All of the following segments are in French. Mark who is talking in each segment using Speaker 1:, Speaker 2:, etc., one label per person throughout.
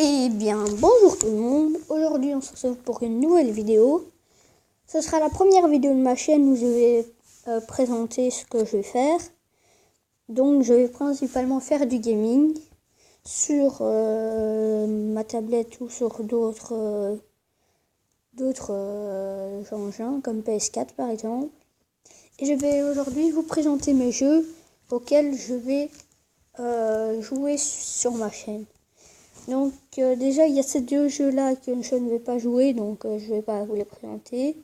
Speaker 1: Eh bien, bonjour tout le monde. Aujourd'hui, on se retrouve pour une nouvelle vidéo. Ce sera la première vidéo de ma chaîne où je vais présenter ce que je vais faire. Donc, je vais principalement faire du gaming sur ma tablette ou sur d'autres engins comme PS4 par exemple. Et je vais aujourd'hui vous présenter mes jeux auxquels je vais jouer sur ma chaîne. Donc déjà il y a ces deux jeux là que je ne vais pas jouer, donc je vais pas vous les présenter.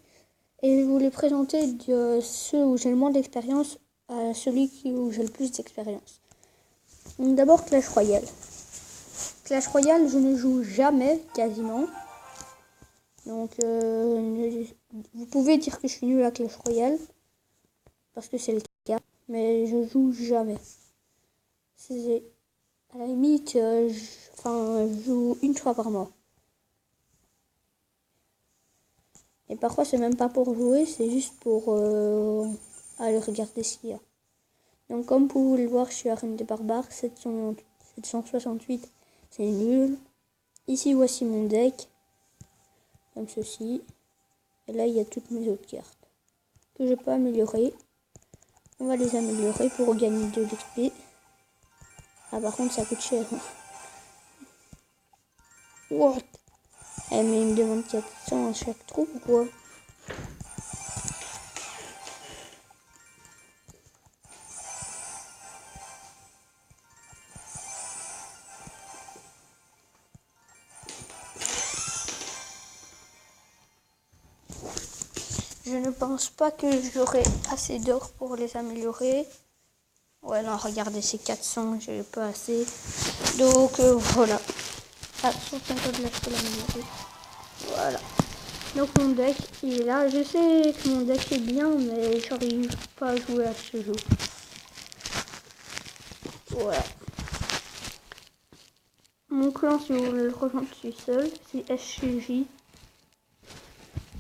Speaker 1: Et je vais vous les présenter de ceux où j'ai le moins d'expérience à celui où j'ai le plus d'expérience. Donc d'abord Clash Royale. Clash Royale je ne joue jamais quasiment. Donc vous pouvez dire que je suis nul à Clash Royale parce que c'est le cas, mais je joue jamais. C'est à la limite, je joue une fois par mois. Et parfois, c'est même pas pour jouer, c'est juste pour aller regarder ce qu'il y a. Donc, comme vous pouvez le voir, je suis Arène des Barbares, 768, c'est nul. Ici, voici mon deck, comme ceci. Et là, il y a toutes mes autres cartes que je peux améliorer. On va les améliorer pour gagner de l'XP. Ah, par contre, ça coûte cher. What? Eh, mais il me demande 400 à chaque trou ou quoi? Je ne pense pas que j'aurai assez d'or pour les améliorer. Ouais, non, regardez, c'est 400, j'ai pas assez. Donc, voilà. Ah, surtout pas de la faut l'améliorer. Voilà. Donc, mon deck, il est là. Je sais que mon deck est bien, mais j'arrive pas à jouer à ce jeu. Voilà. Mon clan, si vous voulez le rejoindre, je suis seul. C'est SCJ.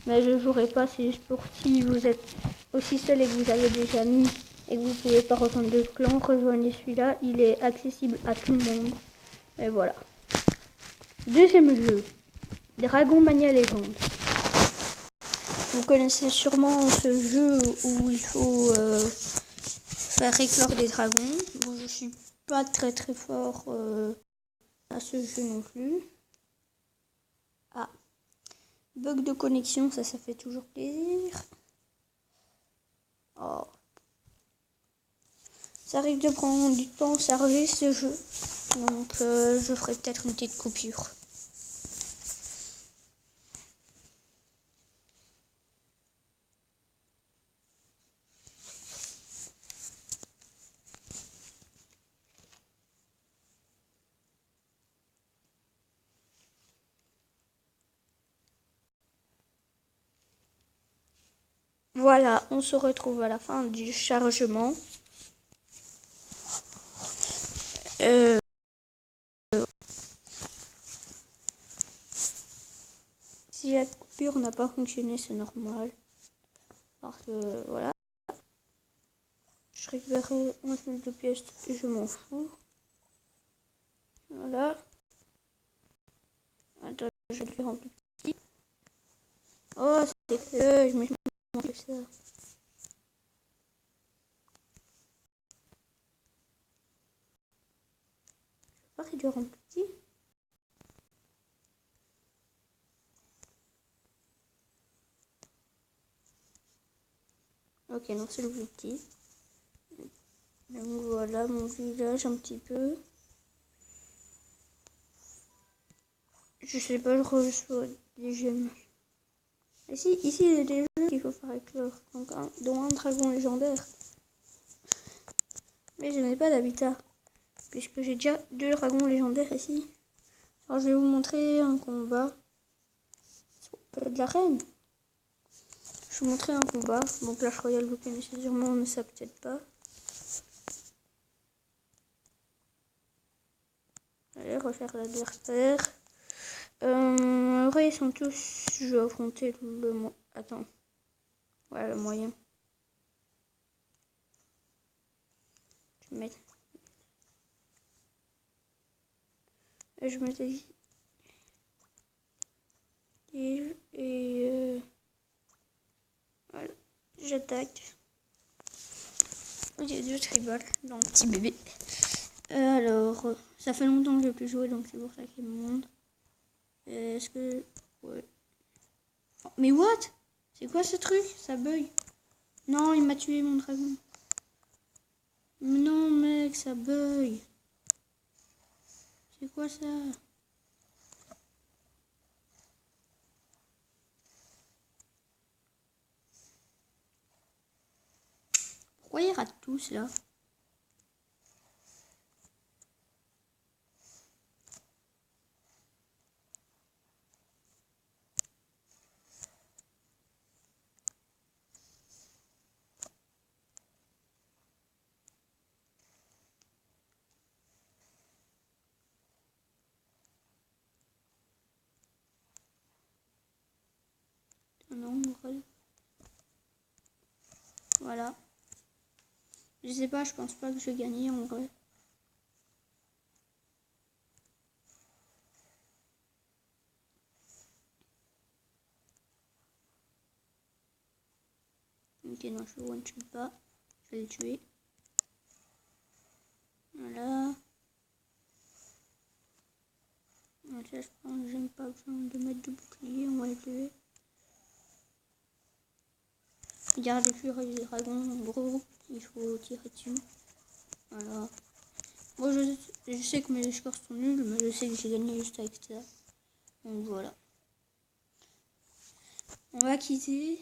Speaker 1: Mais je jouerai pas, c'est juste pour si vous êtes aussi seul et que vous avez des amis et que vous pouvez pas rejoindre le clan, rejoignez celui-là, il est accessible à tout le monde. Et voilà. Deuxième jeu, Dragon Mania Legends. Vous connaissez sûrement ce jeu où il faut faire éclore des dragons. Bon, je suis pas très fort à ce jeu non plus. Ah, bug de connexion, ça fait toujours plaisir. Oh. Ça arrive de prendre du temps à charger ce jeu. Donc je ferai peut-être une petite coupure. Voilà, on se retrouve à la fin du chargement. Si la coupure n'a pas fonctionné, c'est normal. Parce que voilà. Je récupérerai 11 000 de pièces et je m'en fous. Voilà. Attends, je vais le remplir petit. Oh, c'est que je me suis manqué ça. Je vais pas réduire en petit. Ok, non, c'est le plus petit. Donc voilà mon village un petit peu. Je sais pas, je reçois des gemmes. Ici, il y a des jeux qu'il faut faire éclore. Donc, dont un dragon légendaire. Mais je n'ai pas d'habitat. Puisque j'ai déjà 2 dragons légendaires ici. Alors je vais vous montrer un combat. De la reine. Je vais vous montrer un combat. Bon, Clash Royale, vous connaissez sûrement, mais ça peut-être pas. Allez, refaire l'adversaire. En vrai, ils sont tous... Je vais affronter le... Attends. Ouais, le moyen. Je vais mettre... Je m'étais dit... Voilà, j'attaque. J'ai deux tribal dans le petit bébé. Alors, ça fait longtemps que je n'ai plus joué, donc c'est pour ça qu'il me montre. Est-ce que... Ouais. Oh, mais what? C'est quoi ce truc? Ça bug. Non, il m'a tué mon dragon. Non mec, ça bug. C'est quoi ça? Pourquoi ils ratent tous là? Non, voilà. Je sais pas, je pense pas que je vais gagner en vrai. Ok, non, je le one-shot pas. Je vais le tuer. Voilà. Ok, je pense que j'aime pas besoin de mettre de bouclier, on va le tuer. Regarde les furets des dragons, en gros, il faut tirer dessus. Voilà. Moi, je sais que mes scores sont nuls, mais je sais que j'ai gagné juste avec ça. Donc voilà. On va quitter.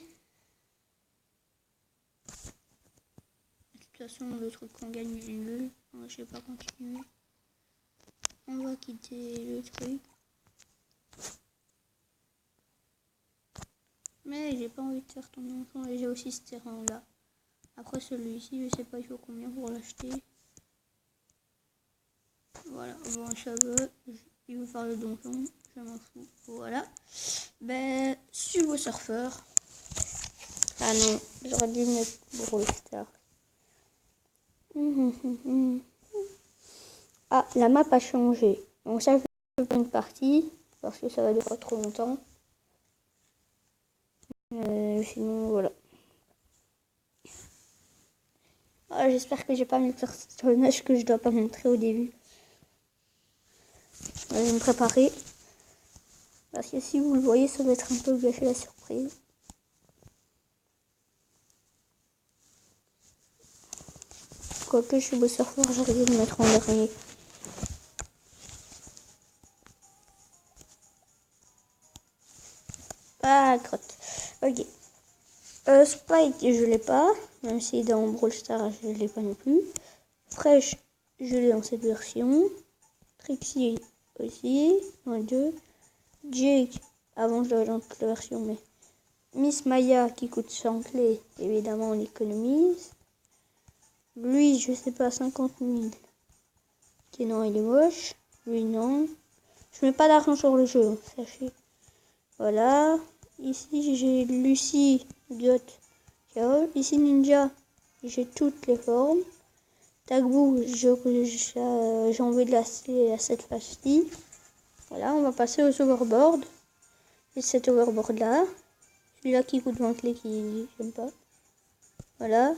Speaker 1: De toute façon, le truc qu'on gagne est nul. Je sais pas continuer. On va quitter le truc. Mais j'ai pas envie de faire ton enfant et j'ai aussi ce terrain là. Après celui-ci, je sais pas il faut combien pour l'acheter. Voilà, bon ça veut. Il veut faire le donjon, je m'en fous. Voilà. Ben, Sumo Surfer. Ah non, j'aurais dû mettre Brawl Stars. Ah, la map a changé. Donc ça, je vais faire une partie parce que ça va durer trop longtemps. Sinon, voilà. Ah, j'espère que j'ai pas mis le personnage que je dois pas montrer au début. Je vais me préparer. Parce que si vous le voyez, ça va être un peu gâché la surprise. Quoique je suis beau surfeur, j'arrive à me mettre en dernier. Ah, crotte. Ok. Spike, je l'ai pas. Même si dans Brawl Stars, je l'ai pas non plus. Fresh, je l'ai dans cette version. Trixie aussi, dans les deux. Jake, avant je l'avais dans toute la version, mais Miss Maya qui coûte 100 clés, évidemment on économise. Lui, je sais pas, 50 000. Ok, non, il est moche. Lui, non. Je mets pas d'argent sur le jeu, sachez. Voilà. Ici, j'ai Lucie, Dot, Chaos. Ici, Ninja, j'ai toutes les formes. Tagbou, j'ai envie de la cette fois-ci. Voilà, on va passer aux overboard. Et cet overboard là. Celui-là qui coûte 20 clés qui j'aime pas. Voilà.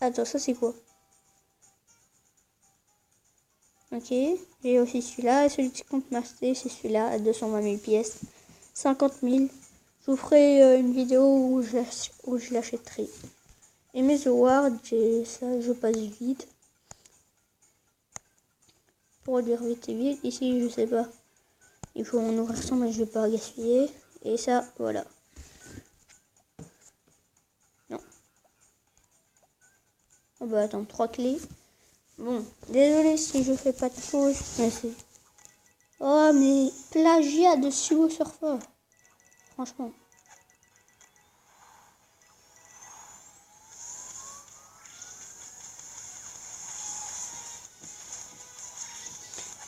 Speaker 1: Attends, ça c'est quoi? Ok. J'ai aussi celui-là. Et celui qui compte m'acheter, c'est celui-là à 220 000 pièces. 50 000. Je vous ferai une vidéo où je l'achèterai. Et mes awards, ça, je passe vite. Pour dire vite et vite. Ici, je sais pas. Il faut en ouvrir 100, mais je vais pas gaspiller. Et ça, voilà. Non. Oh bah attends, 3 clés. Bon, désolé si je fais pas de pause, mais c'est... Oh, mais plagiat de Sumo Surfer. Franchement.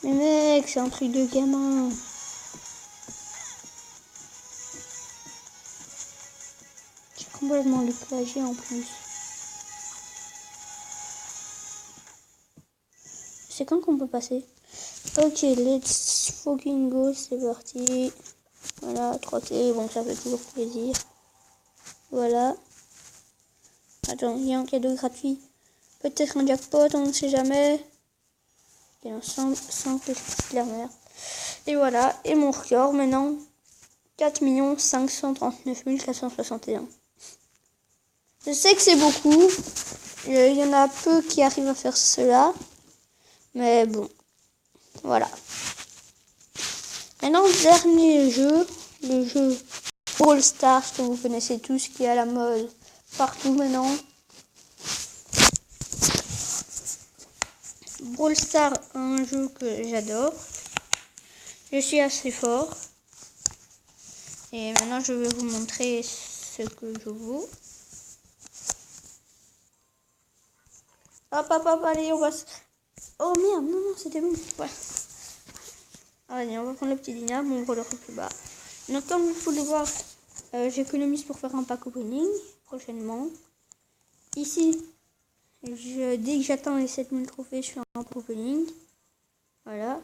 Speaker 1: Mais mec, c'est un truc de gamin. J'ai complètement le plagiat en plus. C'est quand qu'on peut passer? Ok, let's fucking go, c'est parti. Voilà, trotter, bon, ça fait toujours plaisir. Voilà. Attends, il y a un cadeau gratuit. Peut-être un jackpot, on ne sait jamais. Et un simple la merde. Et voilà, et mon record maintenant, 4 539 461. Je sais que c'est beaucoup. Il y en a peu qui arrivent à faire cela. Mais bon, voilà. Maintenant, dernier jeu, le jeu Brawl Stars que vous connaissez tous, qui est à la mode partout maintenant. Brawl Stars, un jeu que j'adore. Je suis assez fort. Et maintenant, je vais vous montrer ce que je vaux. Hop, hop, hop, allez, on va... Oh merde, non, non, c'était bon. Ouais. Allez, on va prendre le petit dina, mon roller est plus bas. Donc, comme vous pouvez voir, j'économise pour faire un pack opening prochainement. Ici, dès que j'atteins les 7000 trophées, je fais un pack opening. Voilà.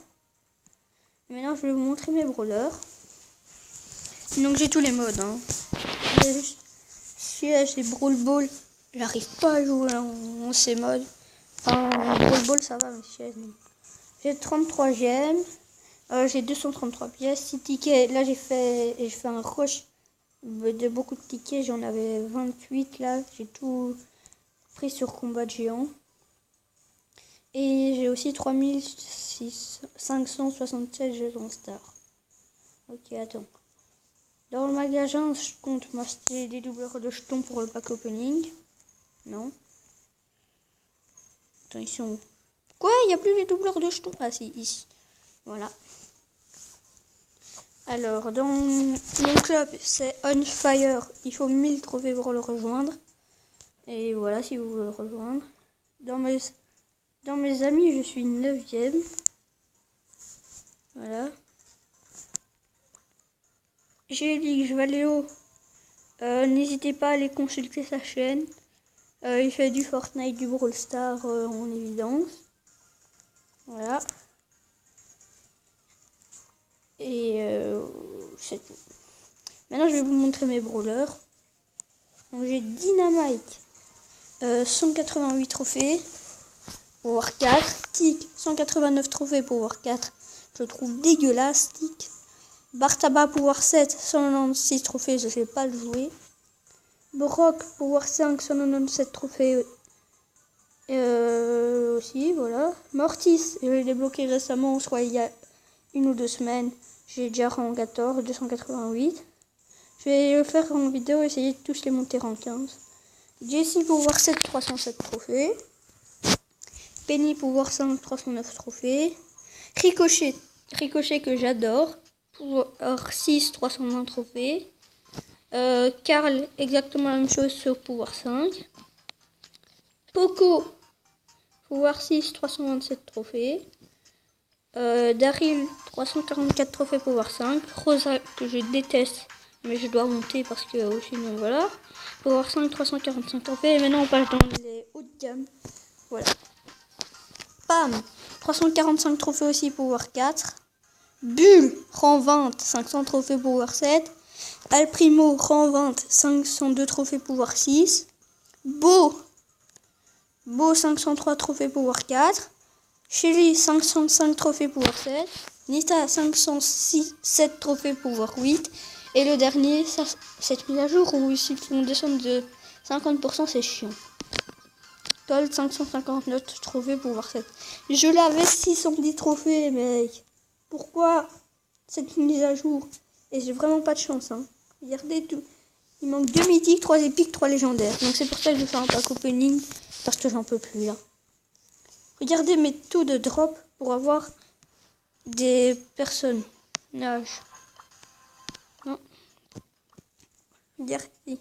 Speaker 1: Maintenant, je vais vous montrer mes brawlers. Donc, j'ai tous les modes. Hein. J'ai Brawl Ball. J'arrive pas à jouer en ces modes. Enfin, Brawl Ball, ça va, mais j'ai 33e. J'ai 233 pièces. 6 tickets. Là, j'ai fait un rush de beaucoup de tickets. J'en avais 28 là. J'ai tout pris sur combat de géant. Et j'ai aussi 3567 jetons star. Ok, attends. Dans le magasin, je compte m'acheter des doubleurs de jetons pour le pack opening. Non. Attends, ils sont où? Quoi? Il n'y a plus les doubleurs de jetons? Ah si, ici. Voilà. Alors, dans mon club, c'est On Fire. Il faut 1000 trophées pour le rejoindre. Et voilà, si vous voulez le rejoindre. Dans mes amis, je suis 9e. Voilà. J'ai dit que je vais aller haut. N'hésitez pas à aller consulter sa chaîne. Il fait du Fortnite, du Brawl Stars en évidence. Voilà. Et c'est tout. Maintenant, je vais vous montrer mes brawlers. Donc, j'ai Dynamite, 188 trophées pour War 4. Tick, 189 trophées pour War 4. Je trouve dégueulasse, Tick. Bartaba pouvoir 7, 196 trophées, je ne sais pas le jouer. Brock pouvoir 5, 197 trophées aussi, voilà. Mortis, je l'ai débloqué récemment, soit il y a 1 ou 2 semaines. J'ai déjà rang 14, 288. Je vais le faire en vidéo, essayer de tous les monter en 15. Jessie pouvoir 7, 307 trophées. Penny pouvoir 5, 309 trophées. Ricochet que j'adore. Pouvoir 6, 320 trophées. Carl, exactement la même chose sur pouvoir 5. Poco, pouvoir 6, 327 trophées. Daryl, 344 trophées pouvoir 5. Rosa, que je déteste, mais je dois monter parce que sinon voilà. Pouvoir 5, 345 trophées. Et maintenant on passe dans les hauts de gamme. Voilà. Pam, 345 trophées aussi pouvoir 4. Bull, rang 20, 500 trophées pouvoir 7. Alprimo, rang 20, 502 trophées pouvoir 6. Beau, 503 trophées pouvoir 4. Shelly, 505 trophées pouvoir 7. Nita, 507 trophées pouvoir 8. Et le dernier, cette mise à jour où ils vont descendre de 50%, c'est chiant. Colt, 559 trophées pouvoir 7. Je l'avais 610 trophées, mec. Pourquoi cette mise à jour? Et j'ai vraiment pas de chance. Hein. Regardez tout. Il manque 2 mythiques, 3 épiques, 3 légendaires. Donc c'est pour ça que je fais un pack opening. Parce que j'en peux plus là. Regardez mes taux de drop pour avoir des personnages. Non. Regardez.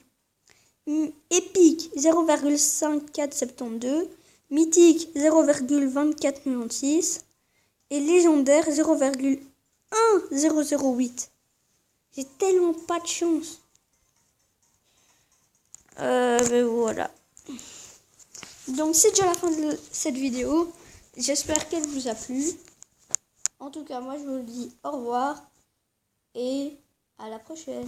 Speaker 1: Épique 0,5472. Mythique 0,2496. Et légendaire 0,1008. J'ai tellement pas de chance. Mais voilà. Donc c'est déjà la fin de cette vidéo. J'espère qu'elle vous a plu. En tout cas, moi je vous dis au revoir et À la prochaine.